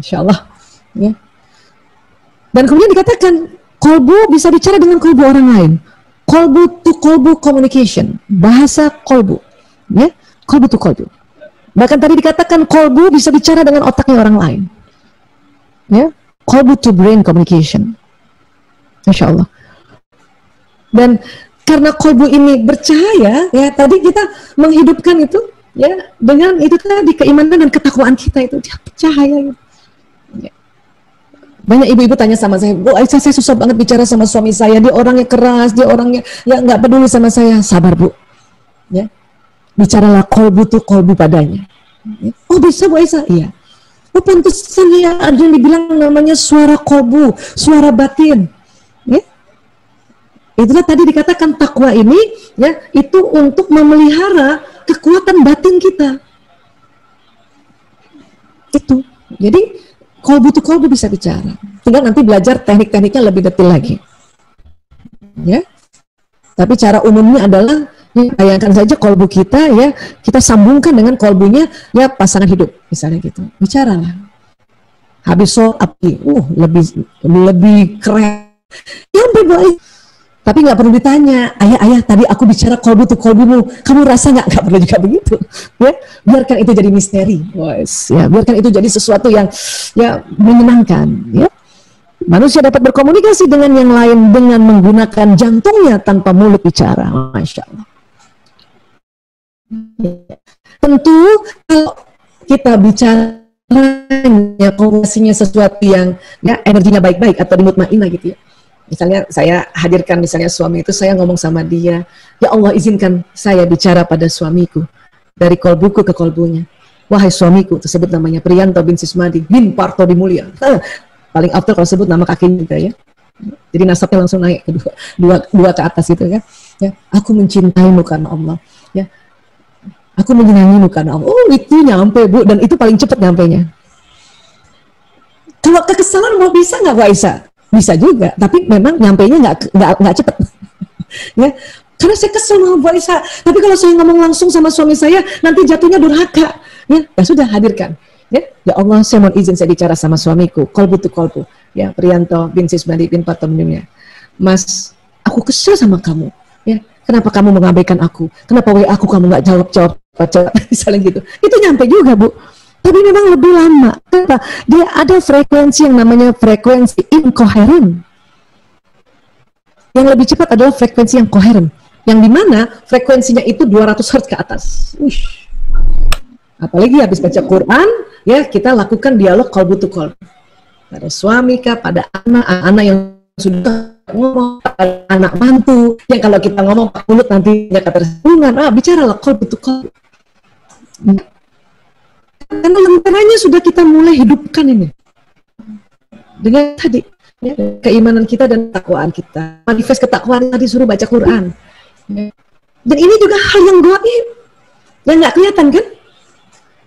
Insya Allah. Ya. Dan kemudian dikatakan kolbu bisa bicara dengan kolbu orang lain. Kolbu to kolbu communication, bahasa kolbu. Ya, kolbu to kolbu. Bahkan tadi dikatakan kolbu bisa bicara dengan otaknya orang lain. Ya, kolbu to brain communication. Insya Allah. Dan karena kolbu ini bercahaya, ya tadi kita menghidupkan itu, ya dengan itu tadi keimanan dan ketakwaan kita itu dia bercahaya. Gitu. Ya. Banyak ibu-ibu tanya sama saya, Bu Aisyah, saya susah banget bicara sama suami saya, dia orangnya keras, dia orangnya ya nggak peduli sama saya. Sabar Bu, ya bicaralah kolbu tuh kolbu padanya. Ya. Oh bisa Bu Aisyah, iya. Oh pantesan ya ada yang dibilang namanya suara kolbu, suara batin. Ya. Itulah tadi dikatakan takwa ini, ya itu untuk memelihara kekuatan batin kita. Itu, jadi kolbu tuh kolbu bisa bicara. Tinggal nanti belajar teknik-tekniknya lebih detail lagi. Ya. Tapi cara umumnya adalah ya, bayangkan saja kolbu kita ya, kita sambungkan dengan kolbunya ya pasangan hidup misalnya gitu. Bicaralah. Habis sholat api, lebih keren. Yang berdoa. Tapi nggak perlu ditanya, ayah tadi aku bicara kolbu tuh kolbumu, kamu rasa nggak perlu juga begitu, ya biarkan itu jadi misteri, ya biarkan itu jadi sesuatu yang ya menyenangkan, ya manusia dapat berkomunikasi dengan yang lain dengan menggunakan jantungnya tanpa mulut bicara, masya Allah. Ya. Tentu kalau kita bicaranya komunikasinya sesuatu yang ya energinya baik-baik atau mutmainah gitu ya. Misalnya saya hadirkan misalnya suami itu, saya ngomong sama dia, ya Allah izinkan saya bicara pada suamiku dari kolbuku ke kolbunya. Wahai suamiku, tersebut namanya Priyanto bin Sismadi bin Parto Dimulya. Paling after kalau sebut nama kakinya juga ya. Jadi nasabnya langsung naik ke dua ke atas gitu ya. Ya, aku mencintaimu karena Allah. Ya, aku menyenangimu karena Allah. Oh itu nyampe Bu, dan itu paling cepat nyampenya. Kalau kekesalan mau bisa nggak Bu Aisyah? Bisa juga, tapi memang nyampainya nggak cepet, ya. Karena saya kesel sama Bu Aisyah. Tapi kalau saya ngomong langsung sama suami saya, nanti jatuhnya durhaka. Ya sudah hadirkan. Ya Allah, saya mohon izin saya bicara sama suamiku. Kolbu tu kolbu. Ya Priyanto bin Sismadi bin Patomnya. Mas, aku kesel sama kamu. Ya, kenapa kamu mengabaikan aku? Kenapa WA aku kamu nggak jawab? Misalnya gitu. Itu nyampe juga Bu. Tapi memang lebih lama. Kenapa? Dia ada frekuensi yang namanya frekuensi inkoheren. Yang lebih cepat adalah frekuensi yang koheren. Yang dimana frekuensinya itu 200 Hz ke atas. Uish. Apalagi habis baca Quran, ya kita lakukan dialog kolbu to kolbu. Pada suami kah, pada anak yang sudah ngomong, pada anak mantu. Yang kalau kita ngomong pak mulut nanti ada ketersinggungan. Bicaralah kolbu to kolbu. Karena lentaranya sudah kita mulai hidupkan ini dengan tadi ya, keimanan kita dan ketakwaan kita, manifest ketakwaan tadi suruh baca Quran ya. Dan ini juga hal yang gaib yang nggak kelihatan kan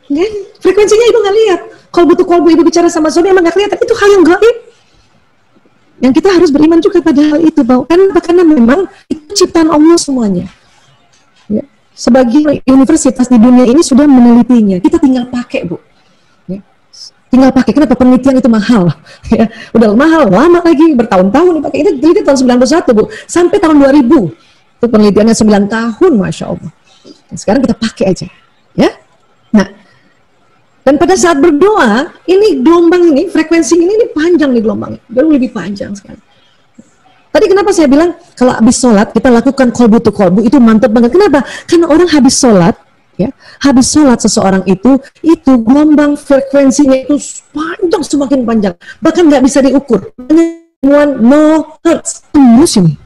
ya, frekuensinya ibu nggak lihat. Kalau butuh kolbu ibu bicara sama suami emang nggak kelihatan, itu hal yang gaib yang kita harus beriman juga pada hal itu bahwa karena memang itu ciptaan Allah semuanya ya. Sebagai universitas di dunia ini sudah menelitinya, kita tinggal pakai Bu, ya. Tinggal pakai. Kenapa? Penelitian itu mahal, ya. Udah mahal, lama lagi, bertahun-tahun dipakai. Itu teliti tahun 91 Bu, sampai tahun 2000. Itu penelitiannya 9 tahun, masya Allah. Dan sekarang kita pakai aja, ya. Nah, dan pada saat berdoa, ini gelombang ini, frekuensi ini panjang nih gelombangnya, jauh lebih panjang sekali. Tadi kenapa saya bilang kalau habis sholat kita lakukan kolbu to kolbu itu mantap banget. Kenapa? Karena orang habis sholat, ya, habis sholat seseorang itu gelombang frekuensinya itu panjang, semakin panjang, bahkan nggak bisa diukur. No hertz, tembus ini.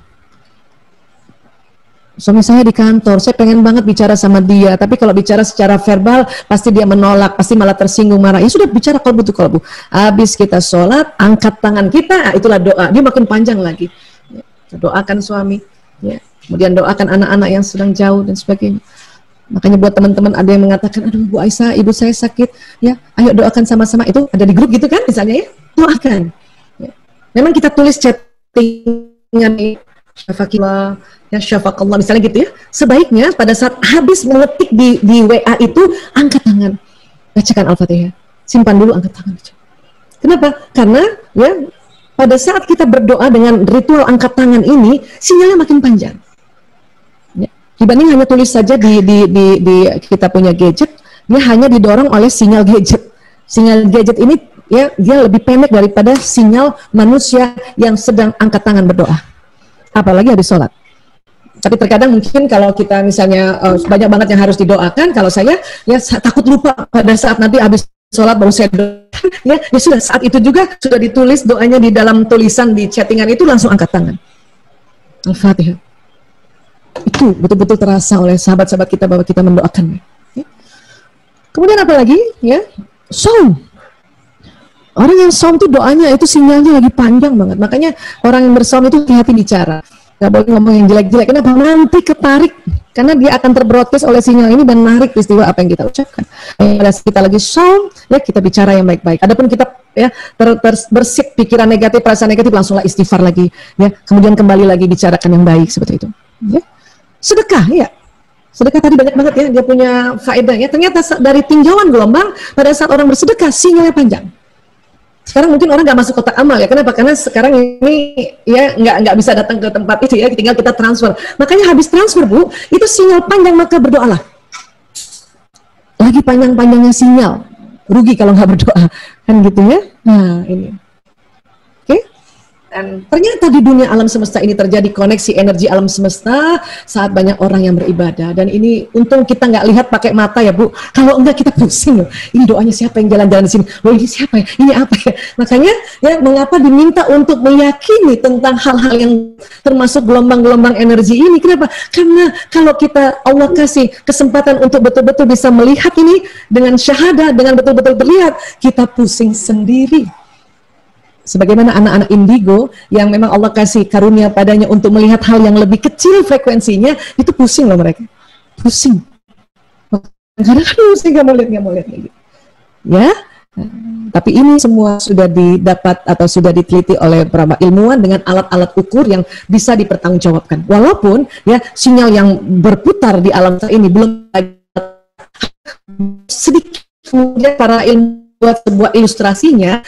Suami saya di kantor, saya pengen banget bicara sama dia, tapi kalau bicara secara verbal pasti dia menolak, pasti malah tersinggung, marah. Ya sudah bicara kolbu to kolbu. Habis kita sholat, angkat tangan kita, itulah doa. Dia makin panjang lagi. Doakan suami, ya. Kemudian doakan anak-anak yang sedang jauh dan sebagainya. Makanya buat teman-teman ada yang mengatakan, aduh Bu Aisyah, ibu saya sakit, ya, ayo doakan sama-sama. Itu ada di grup gitu kan, misalnya ya, doakan. Ya. Memang kita tulis chattingan nih, syafaqillah, ya syafaqallah, misalnya gitu ya. Sebaiknya pada saat habis mengetik di WA itu, angkat tangan, bacakan Al-Fatihah, simpan dulu, angkat tangan. Kenapa? Karena ya pada saat kita berdoa dengan ritual angkat tangan ini, sinyalnya makin panjang. Ya. Dibanding hanya tulis saja di kita punya gadget, dia hanya didorong oleh sinyal gadget. Sinyal gadget ini ya dia lebih pendek daripada sinyal manusia yang sedang angkat tangan berdoa. Apalagi habis sholat. Tapi terkadang mungkin kalau kita misalnya banyak banget yang harus didoakan, kalau saya ya takut lupa pada saat nanti habis sholat baru saya doa. Ya sudah, saat itu juga sudah ditulis doanya di dalam tulisan di chattingan itu, langsung angkat tangan. Al-Fatihah. Itu betul-betul terasa oleh sahabat-sahabat kita bahwa kita mendoakan. Ya. Kemudian apa lagi? Ya, saum. Orang yang saum itu doanya itu sinyalnya lagi panjang banget. Makanya orang yang bersaum itu hati-hati bicara. Gak boleh ngomong yang jelek-jelek. Kenapa? Nanti ketarik. Karena dia akan terbroadcast oleh sinyal ini dan menarik peristiwa apa yang kita ucapkan. Pada saat kita lagi saum, ya kita bicara yang baik-baik. Adapun kita ya bersih pikiran negatif, perasaan negatif, langsunglah istighfar lagi. Ya, kemudian kembali lagi bicarakan yang baik seperti itu. Ya. Sedekah, ya. Sedekah tadi banyak banget ya, dia punya faedah ya. Ternyata dari tinjauan gelombang, pada saat orang bersedekah, sinyalnya panjang. Sekarang mungkin orang nggak masuk kotak amal ya, kenapa? Karena sekarang ini ya nggak bisa datang ke tempat itu ya, tinggal kita transfer. Makanya habis transfer Bu, itu sinyal panjang, maka berdoalah. Lagi panjang-panjangnya sinyal, rugi kalau nggak berdoa, kan gitu ya. Nah ini, oke. Dan ternyata di dunia alam semesta ini terjadi koneksi energi alam semesta saat banyak orang yang beribadah. Dan ini untung kita nggak lihat pakai mata ya Bu. Kalau enggak kita pusing loh. Ini doanya siapa yang jalan-jalan di sini? Loh ini siapa ya? Ini apa ya? Makanya ya mengapa diminta untuk meyakini tentang hal-hal yang termasuk gelombang-gelombang energi ini? Kenapa? Karena kalau kita Allah kasih kesempatan untuk betul-betul bisa melihat ini dengan syahadah, dengan betul-betul terlihat, kita pusing sendiri. Sebagaimana anak-anak indigo yang memang Allah kasih karunia padanya untuk melihat hal yang lebih kecil frekuensinya, itu pusing loh mereka, pusing. Kadang-kadang pusing, nggak mau lihat gitu. Ya, tapi ini semua sudah didapat atau sudah diteliti oleh para ilmuwan dengan alat-alat ukur yang bisa dipertanggungjawabkan. Walaupun ya sinyal yang berputar di alam ini belum sedikit, kemudian para ilmuwan buat sebuah ilustrasinya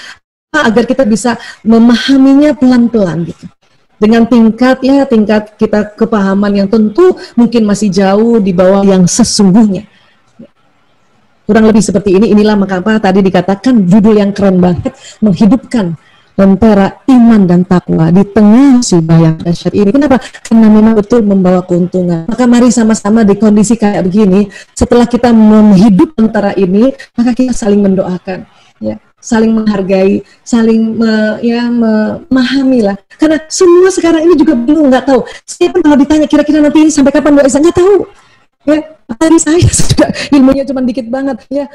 agar kita bisa memahaminya pelan-pelan gitu. Dengan tingkat kita kepahaman yang tentu mungkin masih jauh di bawah yang sesungguhnya. Kurang lebih seperti ini, inilah mengapa tadi dikatakan judul yang keren banget, menghidupkan lentera iman dan takwa di tengah musibah yang dahsyat ini. Kenapa? Karena memang betul membawa keuntungan. Maka mari sama-sama di kondisi kayak begini, setelah kita menghidup lentera ini, maka kita saling mendoakan. Ya. Saling menghargai, saling memahami lah. Karena semua sekarang ini juga bingung, nggak tahu. Saya pun kalau ditanya kira-kira nanti ini sampai kapan doa Isa, nggak tahu. Ya, tadi saya sudah ilmunya cuma dikit banget. Ya,